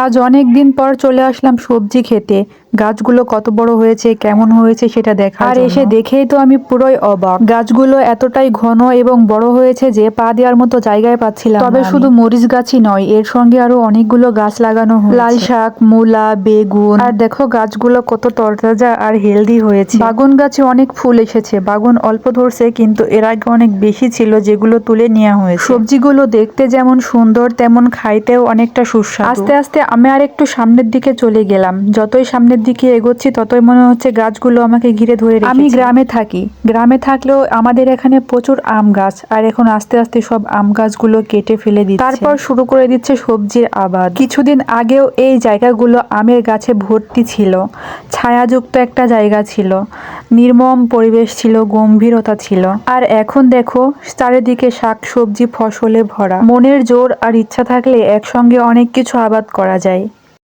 আজ অনেক দিন পর চলে আসলাম সবজি খেতে। গাছগুলো কত বড় হয়েছে, কেমন হয়েছে সেটা দেখার জন্য। আর এসে দেখেই তো আমি পুরোই অবাক। গাছগুলো এতটাই ঘন এবং বড় হয়েছে যে পা দেওয়ার মতো জায়গায় পাচ্ছিলাম না। তবে শুধু মরিচ গাছই নয়, এর সঙ্গে আরো অনেকগুলো গাছ লাগানো হয়েছে। লাল শাক, মূলা, বেগুন। আর দেখো গাছগুলো কত তরতাজা আর হেলদি হয়েছে। বাগুন গাছে অনেক ফুল এসেছে। বাগুন অল্প ধরছে, কিন্তু এর আগে অনেক বেশি ছিল, যেগুলো তুলে নেওয়া হয়েছে। সবজিগুলো দেখতে যেমন সুন্দর, তেমন খাইতেও অনেকটা সুস্বাদু। আস্তে আস্তে আমি আর একটু সামনের দিকে চলে গেলাম। যতই সামনের দিকে এগোচ্ছি ততই মনে হচ্ছে গাছগুলো আমাকে ঘিরে ধরে রেখেছে। আমি গ্রামে থাকি। গ্রামে থাকলেও আমাদের এখানে প্রচুর আম গাছ, আর এখন আস্তে আস্তে সব আম গাছগুলো কেটে ফেলে দিচ্ছে। তারপর শুরু করে দিচ্ছে সবজির আবাদ। কিছুদিন আগেও এই জায়গাগুলো আমের গাছে ভর্তি ছিল। ছায়াযুক্ত একটা জায়গা ছিল, নির্মম পরিবেশ ছিল, গম্ভীরতা ছিল। আর এখন দেখো চারিদিকে শাক সবজি ফসলে ভরা। মনের জোর আর ইচ্ছা থাকলে একসঙ্গে অনেক কিছু আবাদ করা যায়।